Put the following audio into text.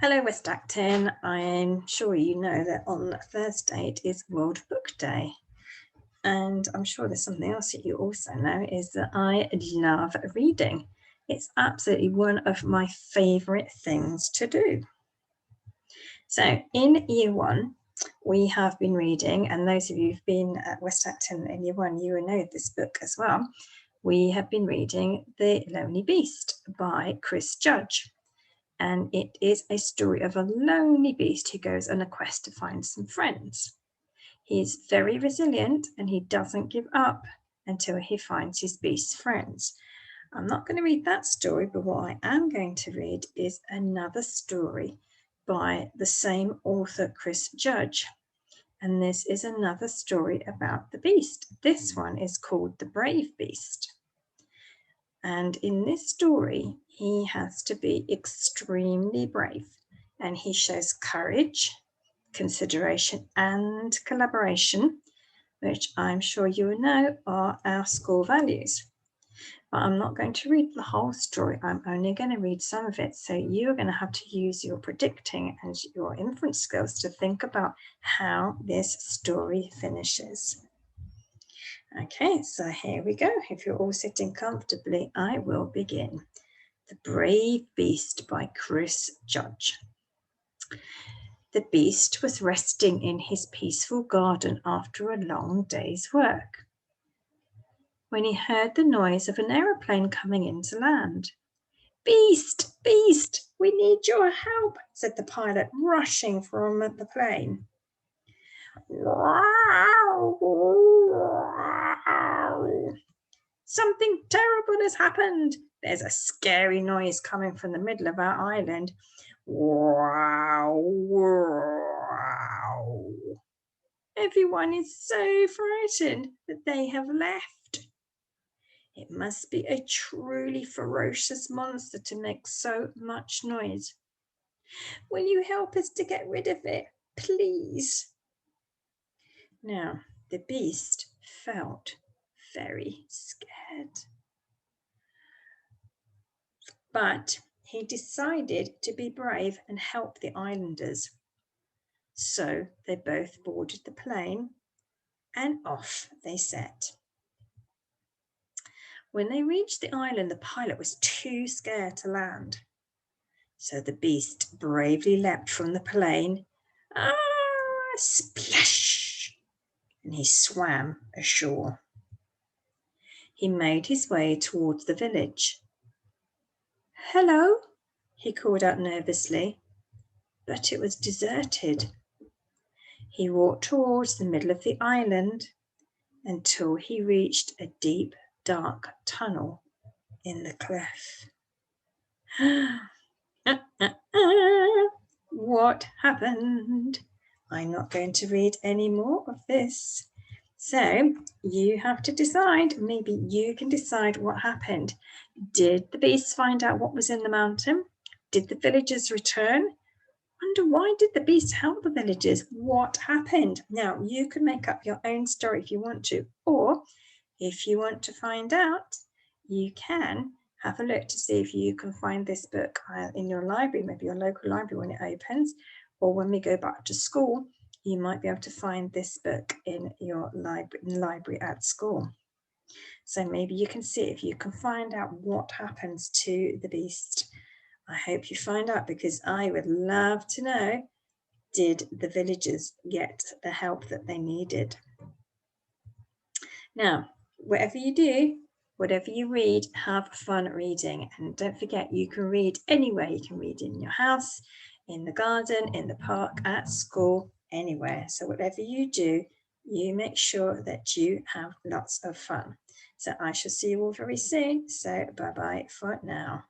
Hello West Acton. I'm sure you know that on Thursday it is World Book Day. And I'm sure there's something else that you also know is that I love reading. It's absolutely one of my favourite things to do. So in year one, we have been reading, and those of you who've been at West Acton in year one, you will know this book as well. We have been reading The Lonely Beast by Chris Judge. And it is a story of a lonely beast who goes on a quest to find some friends. He's very resilient and he doesn't give up until he finds his beast friends. I'm not going to read that story, but what I am going to read is another story by the same author, Chris Judge. And this is another story about the beast. This one is called The Brave Beast. And in this story, he has to be extremely brave, and he shows courage, consideration, and collaboration, which I'm sure you will know are our school values. But I'm not going to read the whole story. I'm only going to read some of it. So you're going to have to use your predicting and your inference skills to think about how this story finishes. Okay, so here we go. If you're all sitting comfortably, I will begin. The Brave Beast by Chris Judge. The beast was resting in his peaceful garden after a long day's work when he heard the noise of an aeroplane coming in to land. "Beast, beast, we need your help," said the pilot, rushing from the plane. "Something terrible has happened. There's a scary noise coming from the middle of our island. Wow, wow. Everyone is so frightened that they have left. It must be a truly ferocious monster to make so much noise. Will you help us to get rid of it, please?" Now, the beast felt very scared. But he decided to be brave and help the islanders. So they both boarded the plane and off they set. When they reached the island, the pilot was too scared to land. So the beast bravely leapt from the plane. Splash! And he swam ashore. He made his way towards the village. "Hello," he called out nervously, but it was deserted. He walked towards the middle of the island until he reached a deep, dark tunnel in the cliff. What happened? I'm not going to read any more of this. So you have to decide. Maybe you can decide what happened. Did the beast find out what was in the mountain? Did the villagers return? Wonder, why did the beast help the villagers? What happened? Now, you can make up your own story if you want to, or if you want to find out, you can have a look to see if you can find this book in your library, maybe your local library when it opens, or when we go back to school, you might be able to find this book in your library at school. So maybe you can see if you can find out what happens to the beast. I hope you find out, because I would love to know, did the villagers get the help that they needed? Now, whatever you do, whatever you read, have fun reading. And don't forget, you can read anywhere. You can read in your house, in the garden, in the park, at school, anywhere. So whatever you do, you make sure that you have lots of fun. So I shall see you all very soon. So bye-bye for now.